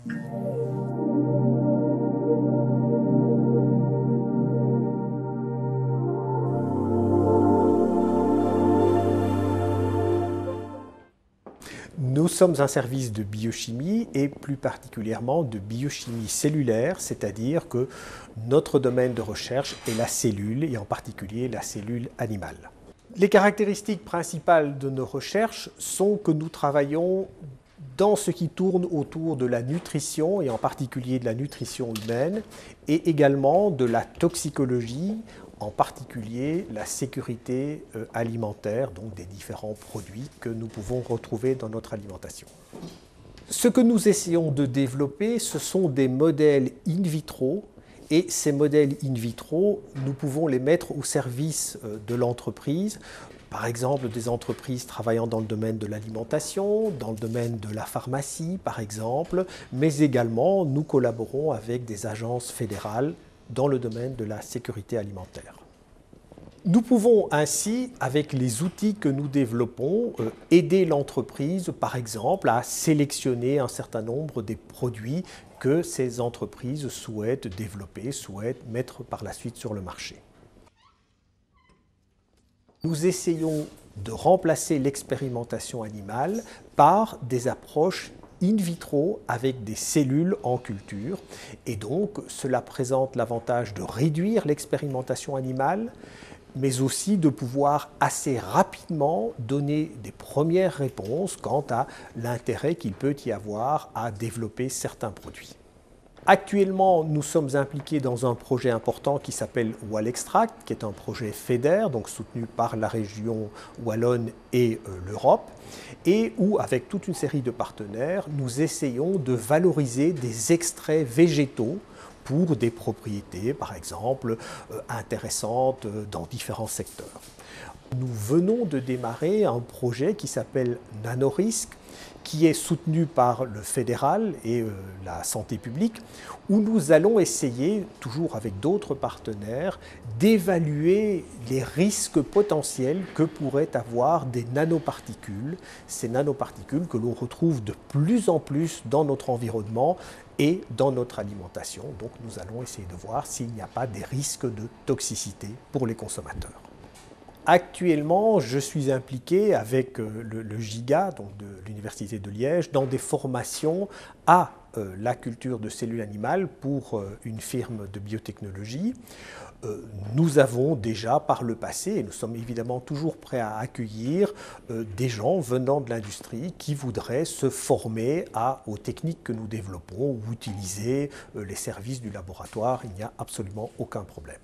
Nous sommes un service de biochimie et plus particulièrement de biochimie cellulaire, c'est-à-dire que notre domaine de recherche est la cellule et en particulier la cellule animale. Les caractéristiques principales de nos recherches sont que nous travaillons dans ce qui tourne autour de la nutrition et en particulier de la nutrition humaine et également de la toxicologie, en particulier la sécurité alimentaire, donc des différents produits que nous pouvons retrouver dans notre alimentation. Ce que nous essayons de développer, ce sont des modèles in vitro et ces modèles in vitro, nous pouvons les mettre au service de l'entreprise. Par exemple, des entreprises travaillant dans le domaine de l'alimentation, dans le domaine de la pharmacie, par exemple, mais également nous collaborons avec des agences fédérales dans le domaine de la sécurité alimentaire. Nous pouvons ainsi, avec les outils que nous développons, aider l'entreprise, par exemple, à sélectionner un certain nombre des produits que ces entreprises souhaitent développer, souhaitent mettre par la suite sur le marché. Nous essayons de remplacer l'expérimentation animale par des approches in vitro avec des cellules en culture et donc cela présente l'avantage de réduire l'expérimentation animale mais aussi de pouvoir assez rapidement donner des premières réponses quant à l'intérêt qu'il peut y avoir à développer certains produits. Actuellement, nous sommes impliqués dans un projet important qui s'appelle WallExtract, qui est un projet FEDER, donc soutenu par la région wallonne et l'Europe, et où, avec toute une série de partenaires, nous essayons de valoriser des extraits végétaux pour des propriétés, par exemple, intéressantes dans différents secteurs. Nous venons de démarrer un projet qui s'appelle NanoRisc, qui est soutenu par le fédéral et la santé publique, où nous allons essayer, toujours avec d'autres partenaires, d'évaluer les risques potentiels que pourraient avoir des nanoparticules, ces nanoparticules que l'on retrouve de plus en plus dans notre environnement et dans notre alimentation. Donc nous allons essayer de voir s'il n'y a pas des risques de toxicité pour les consommateurs. Actuellement, je suis impliqué avec le GIGA, donc de l'Université de Liège, dans des formations à la culture de cellules animales pour une firme de biotechnologie. Nous avons déjà par le passé, et nous sommes évidemment toujours prêts à accueillir des gens venant de l'industrie qui voudraient se former aux techniques que nous développons ou utiliser les services du laboratoire. Il n'y a absolument aucun problème.